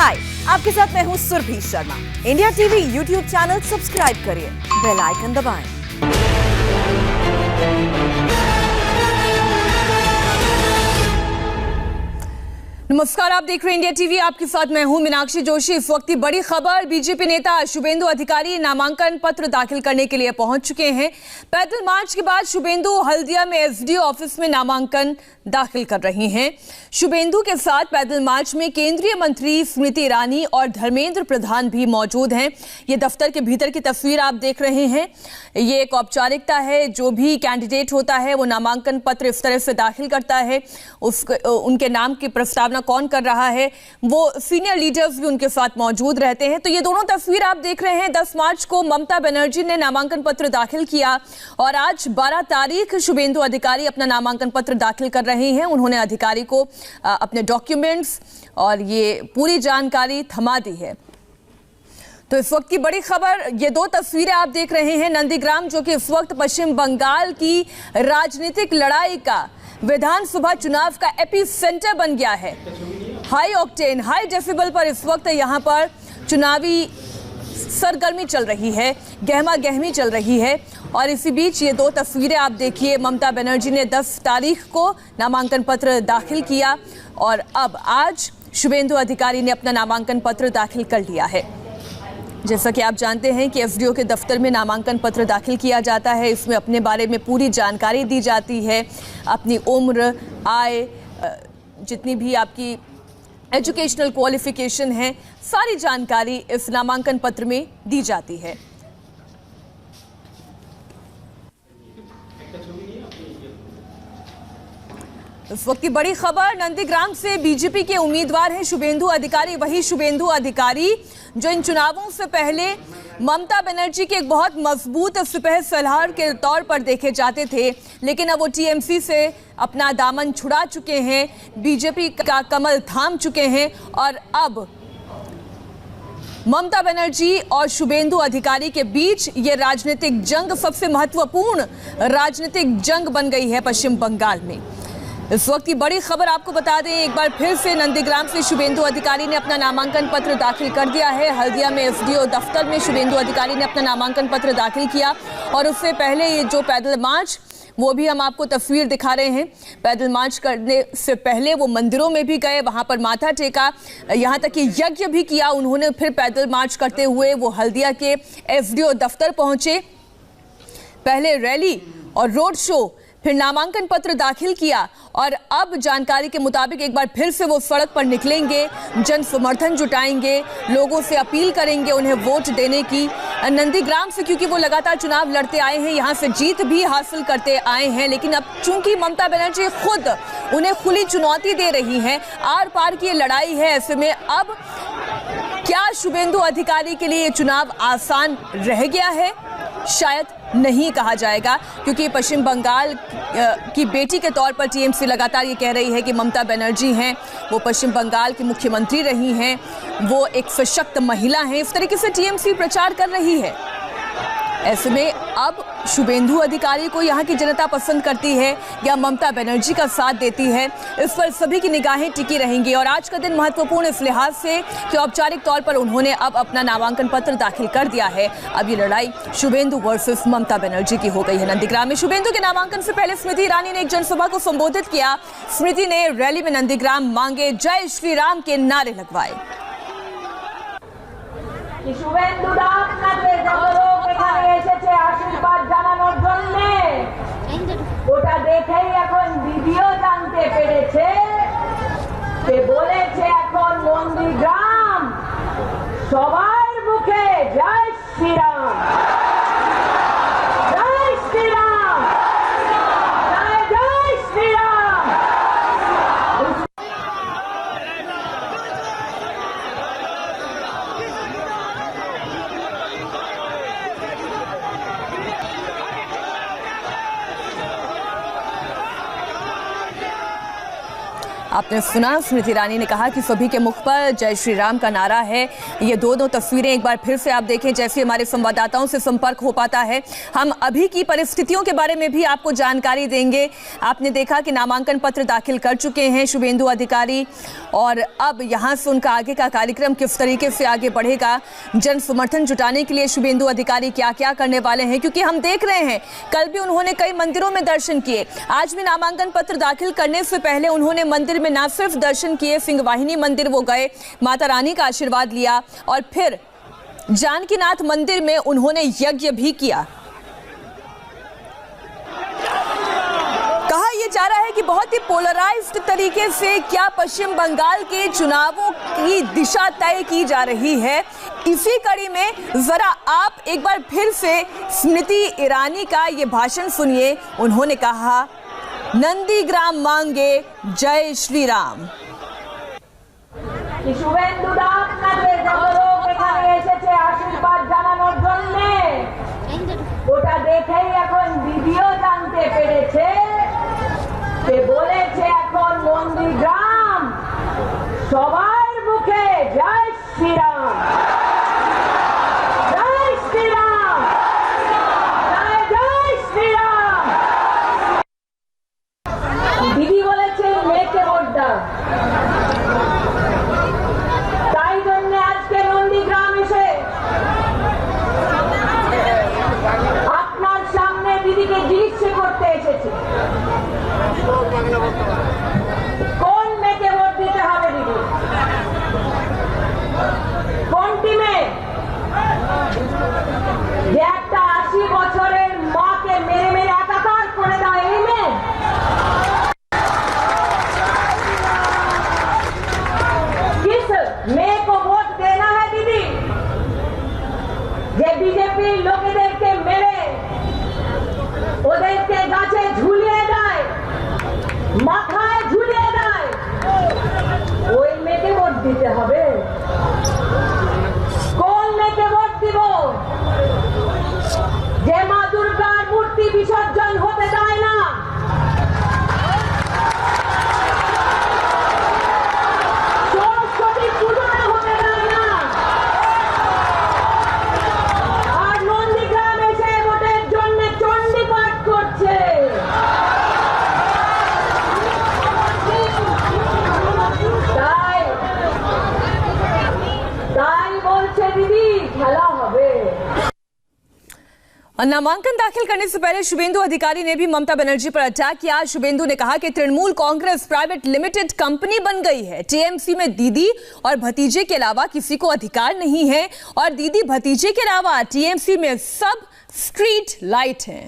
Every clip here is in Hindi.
हाय, आपके साथ मैं हूँ Surabhi Sharma. India TV YouTube channel subscribe करिए, बेल आइकन दबाएं। नमस्कार, आप देख रहे हैं इंडिया टीवी। आपके साथ मैं हूं मीनाक्षी जोशी। इस वक्त की बड़ी खबर, बीजेपी नेता शुभेंदु अधिकारी नामांकन पत्र दाखिल करने के लिए पहुंच चुके हैं। पैदल मार्च के बाद शुभेंदु हल्दिया में एसडीओ ऑफिस में नामांकन दाखिल कर रही हैं। शुभेंदु के साथ पैदल मार्च में केंद्रीय मंत्री स्मृति ईरानी और धर्मेंद्र प्रधान भी मौजूद हैं। ये दफ्तर के भीतर की तस्वीर आप देख रहे हैं। ये एक औपचारिकता है, जो भी कैंडिडेट होता है वो नामांकन पत्र इस तरह से दाखिल करता है। उनके नाम की प्रस्तावना कौन कर रहा है, वो सीनियर लीडर्स भी उनके साथ मौजूद रहते हैं। तो ये दोनों तस्वीर आप देख रहे हैं। 10 मार्च को ममता बनर्जी ने नामांकन पत्र दाखिल किया और आज 12 तारीख शुभेंदु अधिकारी अपना नामांकन पत्र दाखिल कर रहे हैं। उन्होंने अधिकारी को अपने डॉक्यूमेंट्स और ये पूरी जानकारी थमा दी है। तो इस वक्त की बड़ी खबर, ये दो तस्वीरें आप देख रहे हैं। नंदीग्राम, जो कि इस वक्त पश्चिम बंगाल की राजनीतिक लड़ाई का, विधानसभा चुनाव का एपी सेंटर बन गया है। हाई ऑक्टेन, हाई डेसिबल पर इस वक्त यहाँ पर चुनावी सरगर्मी चल रही है, गहमा गहमी चल रही है। और इसी बीच ये दो तस्वीरें आप देखिए। ममता बनर्जी ने 10 तारीख को नामांकन पत्र दाखिल किया और अब आज शुभेंदु अधिकारी ने अपना नामांकन पत्र दाखिल कर लिया है। जैसा कि आप जानते हैं कि एसडीओ के दफ्तर में नामांकन पत्र दाखिल किया जाता है। इसमें अपने बारे में पूरी जानकारी दी जाती है, अपनी उम्र, आय, जितनी भी आपकी एजुकेशनल क्वालिफिकेशन है, सारी जानकारी इस नामांकन पत्र में दी जाती है। इस वक्त की बड़ी खबर, नंदीग्राम से बीजेपी के उम्मीदवार हैं शुभेंदु अधिकारी। वही शुभेंदु अधिकारी जो इन चुनावों से पहले ममता बनर्जी के एक बहुत मजबूत सिपह सलार के तौर पर देखे जाते थे, लेकिन अब वो टीएमसी से अपना दामन छुड़ा चुके हैं, बीजेपी का कमल थाम चुके हैं और अब ममता बनर्जी और शुभेंदु अधिकारी के बीच ये राजनीतिक जंग सबसे महत्वपूर्ण राजनीतिक जंग बन गई है पश्चिम बंगाल में। इस वक्त की बड़ी खबर आपको बता दें, एक बार फिर से नंदीग्राम से शुभेंदु अधिकारी ने अपना नामांकन पत्र दाखिल कर दिया है। हल्दिया में एसडीओ दफ्तर में शुभेंदु अधिकारी ने अपना नामांकन पत्र दाखिल किया और उससे पहले ये जो पैदल मार्च, वो भी हम आपको तस्वीर दिखा रहे हैं। पैदल मार्च करने से पहले वो मंदिरों में भी गए, वहां पर माथा टेका, यहाँ तक कि यज्ञ भी किया उन्होंने। फिर पैदल मार्च करते हुए वो हल्दिया के एसडीओ दफ्तर पहुंचे। पहले रैली और रोड शो, फिर नामांकन पत्र दाखिल किया और अब जानकारी के मुताबिक एक बार फिर से वो सड़क पर निकलेंगे, जन समर्थन जुटाएंगे, लोगों से अपील करेंगे उन्हें वोट देने की। नंदीग्राम से क्योंकि वो लगातार चुनाव लड़ते आए हैं, यहाँ से जीत भी हासिल करते आए हैं, लेकिन अब चूंकि ममता बनर्जी खुद उन्हें खुली चुनौती दे रही हैं, आर पार की ये लड़ाई है, ऐसे में अब क्या शुभेंदु अधिकारी के लिए ये चुनाव आसान रह गया है? शायद नहीं कहा जाएगा, क्योंकि पश्चिम बंगाल की बेटी के तौर पर टीएमसी लगातार ये कह रही है कि ममता बनर्जी हैं, वो पश्चिम बंगाल की मुख्यमंत्री रही हैं, वो एक सशक्त महिला हैं, इस तरीके से टीएमसी प्रचार कर रही है। ऐसे में अब शुभेंदु अधिकारी को यहाँ की जनता पसंद करती है या ममता बनर्जी का साथ देती है, इस पर सभी की निगाहें टिकी रहेंगी। और आज का दिन महत्वपूर्ण इस लिहाज से कि औपचारिक तौर पर उन्होंने अब अपना नामांकन पत्र दाखिल कर दिया है। अब ये लड़ाई शुभेंदु वर्सेस ममता बनर्जी की हो गई है। नंदीग्राम में शुभेंदु के नामांकन से पहले स्मृति ईरानी ने एक जनसभा को संबोधित किया। स्मृति ने रैली में नंदीग्राम मांगे, जय श्री राम के नारे लगवाए। আশীর্বাদ জানানোর জন্য ওটা দেখেই এখন ভিডিও জানতে পেরেছে, সে বলেছে এখন নন্দীগ্রাম সবার মুখে জয় শ্রীরাম, জয় শ্রীরাম, জয় জয় শ্রীরাম। आपने सुना स्मृति ईरानी ने कहा कि सभी के मुख पर जय श्री राम का नारा है। ये दोनों तस्वीरें एक बार फिर से आप देखें, जैसे हमारे संवाददाताओं से संपर्क हो पाता है। हम अभी की परिस्थितियों के बारे में भी आपको जानकारी देंगे। आपने देखा कि नामांकन पत्र दाखिल कर चुके हैं शुभेंदु अधिकारी, और अब यहाँ से उनका आगे का कार्यक्रम किस तरीके से आगे बढ़ेगा, जन समर्थन जुटाने के लिए शुभेंदु अधिकारी क्या क्या करने वाले हैं, क्योंकि हम देख रहे हैं कल भी उन्होंने कई मंदिरों में दर्शन किए। आज भी नामांकन पत्र दाखिल करने से पहले उन्होंने मंदिर में न सिर्फ दर्शन किए, सिंहवाहिनी मंदिर वो गए, माता रानी का आशीर्वाद लिया, और फिर जानकीनाथ मंदिर में उन्होंने यज्ञ भी किया। कहा यह जा रहा है कि बहुत ही पोलराइज्ड तरीके से क्या पश्चिम बंगाल के चुनावों की दिशा तय की जा रही है। इसी कड़ी में जरा आप एक बार फिर से स्मृति ईरानी का ये भाषण सुनिए। उन्होंने कहा, नंदीग्राम मांगे जय श्री राम। শুভেন্দু দা আপনাদের যত লোক এখানে এসেছে আশীর্বাদ জানানোর জন্য, ওটা দেখেই এখন দিদিও জানতে পেরেছে যে বলেছে এখন নন্দীগ্রাম সবার মুখে জয় শ্রীরাম, জয় শ্রীরাম, জয় জয় শ্রীরাম। দিদি বলেছে মেয়েকে ভোট দাও, তাই জন্য আজকে নন্দীগ্রাম এসে আপনার সামনে দিদিকে জিজ্ঞেস করতে এসেছে কোন মেয়েকে ভোট দিতে হবে দিদি, কোন টিমে, যে একটা 80 বছরের মাকে মেরে মেরে একাকার করে দেয় এই মেয়ে, किस মেয়ে को ভোট দেনা है দিদি, যে বিজেপি লোকেদেরকে মেরে ওদেরকে গাছে ঝুলিয়ে দেয়, মাথায় ঝুলিয়ে দেয়, ওই মেয়েকে ভোট দিতে হবে। কোন মেয়েকে ভোট দিব, যে মা দুর্গার মূর্তি বিসর্জন হতে দেয় না, সরস্বতী পূজা হতে দেয় না, আর নন্দীগ্রাম এসে ভোটের জন্য চণ্ডী পাঠ করছে। তাই তাই বলছে দিদি খেলা হবে। और नामांकन दाखिल करने से पहले शुभेंदु अधिकारी ने भी ममता बनर्जी पर अटैक किया। शुभेंदु ने कहा कि Trinamool Congress private limited company बन गई है। टीएमसी में दीदी और भतीजे के अलावा किसी को अधिकार नहीं है, और दीदी भतीजे के अलावा टीएमसी में सब स्ट्रीट लाइट हैं।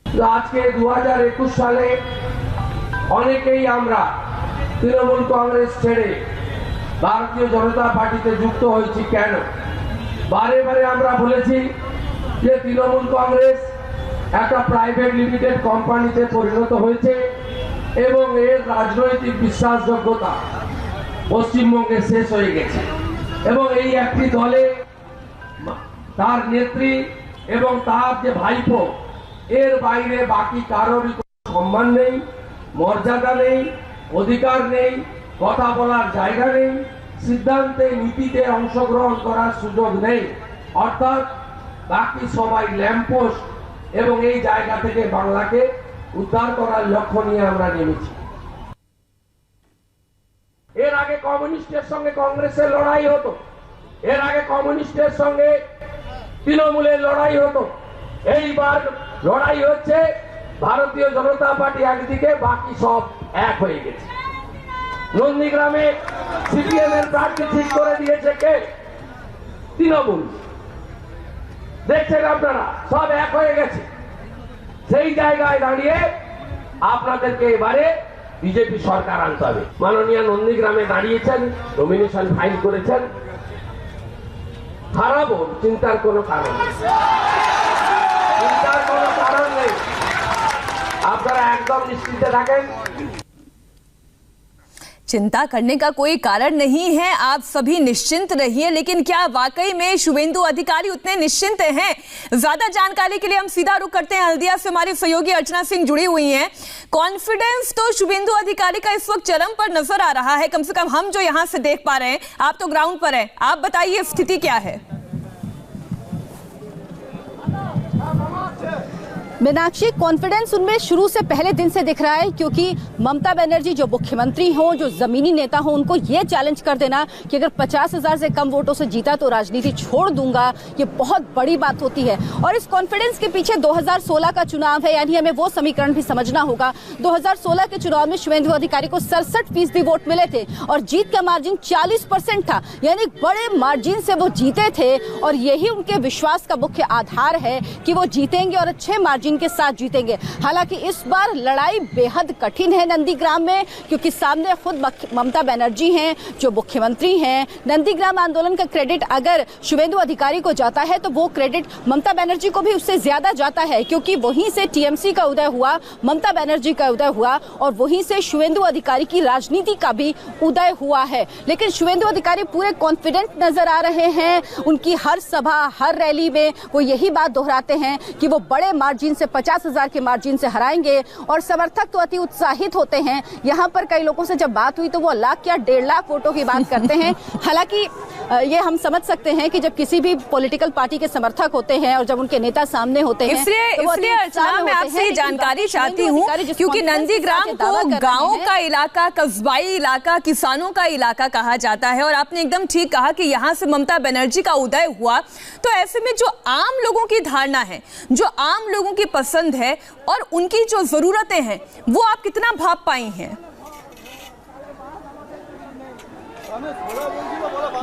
তো আজকে 2021 সালে অনেকেই আমরা তৃণমূল কংগ্রেস ছেড়ে ভারতীয় জনতা পার্টিতে যুক্ত হয়েছি। কেন? বারে বারে আমরা বলেছি যে তৃণমূল কংগ্রেস একটা প্রাইভেট লিমিটেড কোম্পানিতে পরিণত হয়েছে এবং এর রাজনৈতিক বিশ্বাসযোগ্যতা পশ্চিমবঙ্গে শেষ হয়ে গেছে, এবং এই একটি দলে তার নেত্রী এবং তার যে ভাইপো, এর বাইরে বাকি কারোরই সম্মান নেই, মর্যাদা নেই, অধিকার নেই, কথা বলার জায়গা নেই, সিদ্ধান্তে নীতিতে অংশগ্রহণ করার সুযোগ নেই। অর্থাৎ বাকি সবাই ল্যাম্পপোস্ট, এবং এই জায়গা থেকে বাংলাকে উদ্ধার করার লক্ষ্য নিয়ে আমরা নেমেছি। এর আগে কমিউনিস্টের সঙ্গে কংগ্রেসের লড়াই হতো, এর আগে কমিউনিস্টের সঙ্গে তৃণমূলের লড়াই হতো, এইবার লড়াই হচ্ছে ভারতীয় জনতা পার্টি একদিকে, বাকি সব এক হয়ে গেছে। নন্দীগ্রামে সিপিএম এর প্রার্থী ঠিক করে দিয়েছে কে? তৃণমূল। দেখছেন আপনারা, সব এক হয়ে গেছে। সেই জায়গায় দাঁড়িয়ে আপনাদেরকে এবারে বিজেপি সরকার আনতে হবে। মাননীয় নন্দীগ্রামে দাঁড়িয়েছেন, নমিনেশন ফাইল করেছেন, হারাবো, চিন্তার কোনো কারণ নেই, চিন্তার কোনো কারণ নেই। আপনারা একদম নিশ্চিন্তে থাকেন। चिंता करने का कोई कारण नहीं है, आप सभी निश्चिंत रहिए। लेकिन क्या वाकई में शुभेंदु अधिकारी उतने निश्चिंत हैं? ज्यादा जानकारी के लिए हम सीधा रुख करते हैं हल्दिया से, हमारी सहयोगी अर्चना सिंह जुड़ी हुई हैं। कॉन्फिडेंस तो शुभेंदु अधिकारी का इस वक्त चरम पर नजर आ रहा है, कम से कम हम जो यहां से देख पा रहे हैं। आप तो ग्राउंड पर हैं, आप बताइए स्थिति क्या है? मीनाक्षी, कॉन्फिडेंस उनमें शुरू से पहले दिन से दिख रहा है, क्योंकि ममता बनर्जी जो मुख्यमंत्री हो, जो जमीनी नेता हो, उनको ये चैलेंज कर देना कि अगर 50,000 से कम वोटों से जीता तो राजनीति छोड़ दूंगा, ये बहुत बड़ी बात होती है। और इस कॉन्फिडेंस के पीछे 2016 का चुनाव है, यानी हमें वो समीकरण भी समझना होगा। 2016 के चुनाव में शुभेंदु अधिकारी को 67% वोट मिले थे और जीत का मार्जिन 40% था, यानी बड़े मार्जिन से वो जीते थे। और यही उनके विश्वास का मुख्य आधार है कि वो जीतेंगे और अच्छे मार्जिन के साथ जीतेंगे। हालांकि इस बार लड़ाई बेहद कठिन है नंदीग्राम में, क्योंकि सामने खुद ममता बनर्जी हैं जो मुख्यमंत्री हैं। नंदीग्राम आंदोलन का क्रेडिट अगर शुभेंदु अधिकारी को जाता है तो वो क्रेडिट ममता बनर्जी को भी उससे ज्यादा जाता है, क्योंकि वहीं से टीएमसी का उदय हुआ, ममता बनर्जी का उदय हुआ और वहीं से शुभेंदु अधिकारी की राजनीति का भी उदय हुआ है। लेकिन शुभेंदु अधिकारी पूरे कॉन्फिडेंट नजर आ रहे हैं। उनकी हर सभा, हर रैली में वो यही बात दोहराते हैं कि वो बड़े मार्जिन से 50,000 के मार्जिन से हराएंगे और समर्थक तो अति उत्साहित होते हैं। यहाँ पर कई लोगों से जब बात हुई तो वो लाख या 1.5 लाख वोटों की बात करते हैं। हालांकि ये हम समझ सकते हैं कि जब किसी भी पॉलिटिकल पार्टी के समर्थक होते हैं और जब उनके नेता सामने होते हैं, इसलिए अर्चना मैं आपसे जानकारी चाहती हूँ, क्योंकि नंदीग्राम को गाँव का इलाका, कस्बाई इलाका, किसानों का इलाका कहा जाता है। और आपने एकदम ठीक कहा कि यहाँ से ममता बनर्जी का उदय हुआ, तो ऐसे में जो आम लोगों की धारणा है, जो आम लोगों की पसंद है और उनकी जो जरूरतें हैं, वो आप कितना भाप पाई हैं?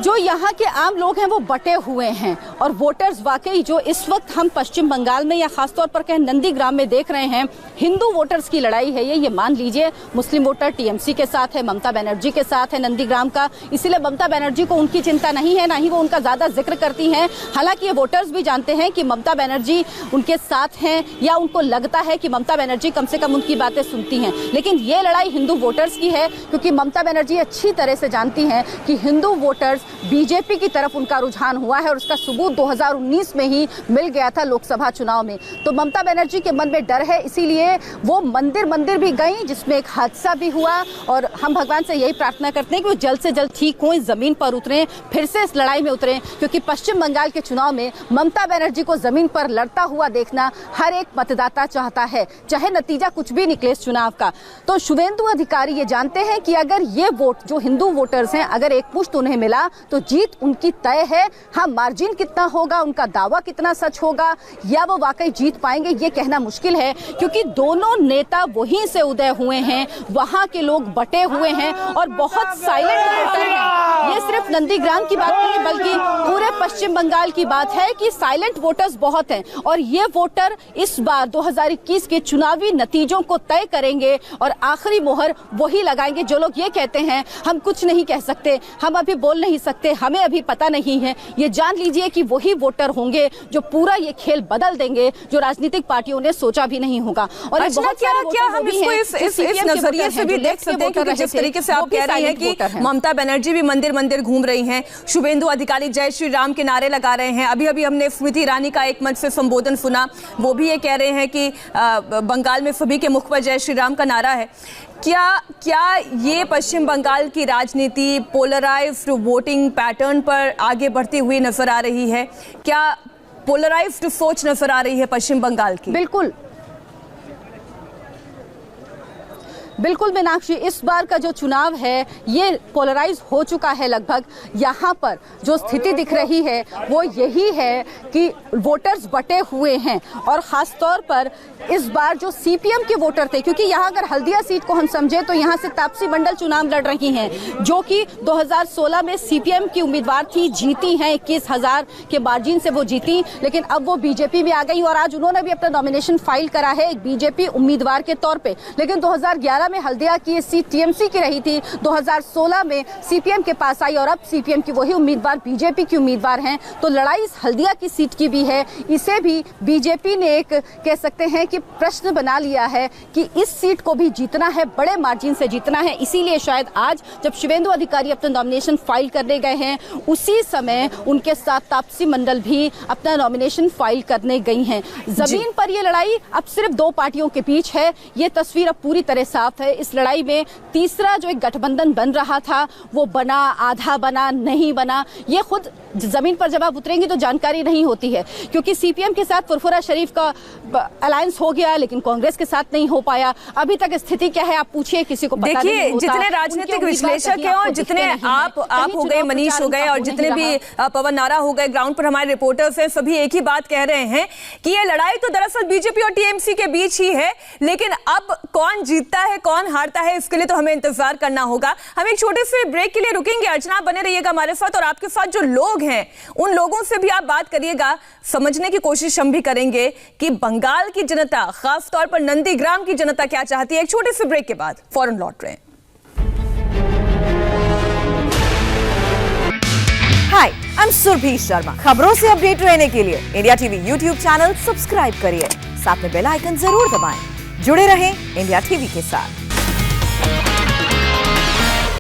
जो यहाँ के आम लोग हैं वो बटे हुए हैं और वोटर्स वाकई जो इस वक्त हम पश्चिम बंगाल में या खासतौर पर कहें नंदीग्राम में देख रहे हैं, हिंदू वोटर्स की लड़ाई है ये मान लीजिए। मुस्लिम वोटर टीएमसी के साथ है, ममता बनर्जी के साथ है नंदीग्राम का, इसीलिए ममता बनर्जी को उनकी चिंता नहीं है, ना ही वो उनका ज्यादा जिक्र करती हैं। हालांकि ये वोटर्स भी जानते हैं कि ममता बनर्जी उनके साथ हैं, या उनको लगता है कि ममता बनर्जी कम से कम उनकी बातें सुनती हैं। लेकिन ये लड़ाई हिंदू वोटर्स की है, क्योंकि ममता बनर्जी अच्छी तरह से जानती हैं कि हिंदू वोटर्स बीजेपी की तरफ उनका रुझान हुआ है और उसका सबूत 2019 में ही मिल गया था लोकसभा चुनाव में। तो ममता बनर्जी के मन में डर है, इसीलिए वो मंदिर भी गई, जिसमें एक हादसा भी हुआ। और हम भगवान से यही प्रार्थना करते हैं कि वो जल्द से जल्द ठीक हों, जमीन पर उतरें, फिर से इस लड़ाई में उतरें, क्योंकि पश्चिम बंगाल के चुनाव में ममता बनर्जी को जमीन पर लड़ता हुआ देखना हर एक मतदाता चाहता है, चाहे नतीजा कुछ भी निकले इस चुनाव का। तो शुभेंदु अधिकारी ये जानते हैं कि अगर ये वोट जो हिंदू वोटर्स हैं, अगर एक मुश्त उन्हें मिला तो जीत उनकी तय है। हाँ, मार्जिन कितना होगा, उनका दावा कितना सच होगा, या वो वाकई जीत पाएंगे, ये कहना मुश्किल है, क्योंकि दोनों नेता वहीं से उदय हुए हैं, वहां के लोग बटे हुए हैं और बहुत साइलेंट वोटर हैं। ये सिर्फ नंदीग्राम की बात नहीं बल्कि पूरे पश्चिम बंगाल की बात है कि साइलेंट वोटर्स बहुत हैं और ये वोटर इस बार 2021 के चुनावी नतीजों को तय करेंगे और आखिरी मोहर वही लगाएंगे। जो लोग ये कहते हैं हम कुछ नहीं कह सकते, हम अभी बोल नहीं सकते, हमें अभी पता नहीं है, ये जान लीजिए कि वही वोटर होंगे जो पूरा ये खेल बदल देंगे, जो राजनीतिक पार्टियों ने सोचा भी नहीं होगा। और अच्छा, क्या हम इसको इस नजरिए से भी देख सकते हैं, क्योंकि जिस तरीके से आप कह रही हैं कि ममता बनर्जी भी मंदिर घूम रही हैं, शुभेंदु अधिकारी जय श्री राम के नारे लगा रहे हैं। अभी हमने स्मृति ईरानी का एक मंच से संबोधन सुना, वो भी ये कह रहे हैं कि बंगाल में सभी के मुख पर जय श्री राम का नारा है। क्या ये पश्चिम बंगाल की राजनीति पोलराइज्ड वोटिंग पैटर्न पर आगे बढ़ती हुई नजर आ रही है? क्या पोलराइज्ड सोच नजर आ रही है पश्चिम बंगाल की? बिल्कुल मीनाक्षी, इस बार का जो चुनाव है ये पोलराइज हो चुका है लगभग। यहाँ पर जो स्थिति दिख रही है वो यही है कि वोटर्स बटे हुए हैं और खास तौर पर इस बार जो सीपीएम के वोटर थे, क्योंकि यहाँ अगर हल्दिया सीट को हम समझे तो यहाँ से तापसी मंडल चुनाव लड़ रही हैं, जो कि 2016 में सीपीएम की उम्मीदवार थी, जीती हैं 21,000 के मार्जिन से वो जीती, लेकिन अब वो बीजेपी में आ गई और आज उन्होंने भी अपना नॉमिनेशन फाइल करा है एक बीजेपी उम्मीदवार के तौर पर। लेकिन 2011 2012 में हल्दिया की सीट टीएमसी की रही थी, 2016 में सीपीएम के पास आई और अब सीपीएम की वही उम्मीदवार बीजेपी की उम्मीदवार हैं। तो लड़ाई इस हल्दिया की सीट की भी है। इसे भी बीजेपी ने एक कह सकते हैं कि प्रश्न बना लिया है कि इस सीट को भी जीतना है, बड़े मार्जिन से जीतना है। इसीलिए शायद आज जब शुभेंदु अधिकारी अपना नॉमिनेशन फाइल करने गए हैं, उसी समय उनके साथ तापसी मंडल भी अपना नॉमिनेशन फाइल करने गई हैं। जमीन पर यह लड़ाई अब सिर्फ दो पार्टियों के बीच है, ये तस्वीर अब पूरी तरह साफ है। इस लड़ाई में तीसरा जो एक गठबंधन बन रहा था वो बना, आधा बना, नहीं बना, ये खुद जमीन पर जब आप उतरेंगे तो जानकारी नहीं होती है, क्योंकि सीपीएम के साथ फुरफुरा शरीफ का अलायंस हो गया लेकिन कांग्रेस के साथ नहीं हो पाया। अभी तक स्थिति क्या है आप पूछिए, किसी को पता नहीं होता। जितने राजनीतिक विश्लेषक हैं और जितने आप हो गए, मनीष हो गए और जितने भी पवन नारा हो गए, ग्राउंड पर हमारे रिपोर्टर्स हैं, सभी एक ही बात कह रहे हैं कि ये लड़ाई तो दरअसल बीजेपी और टीएमसी के बीच ही है, लेकिन अब कौन जीतता है कौन हारता है इसके लिए तो हमें इंतजार करना होगा। हम एक छोटे से ब्रेक के लिए रुकेंगे। अर्चना बने रहिएगा हमारे साथ, और आपके साथ जो लोग हैं उन लोगों से भी आप बात करिएगा, समझने की कोशिश हम भी करेंगे कि बंगाल की जनता, खास तौर पर नंदीग्राम की जनता क्या चाहती है। एक छोटे से ब्रेक के बाद फौरन लौट रहे हैं। हाय, आई एम सुरभि शर्मा। खबरों से अपडेट रहने के लिए India TV YouTube channel subscribe करिए, साथ में बेल आइकन जरूर दबाएं। जुड़े रहें इंडिया टीवी के साथ।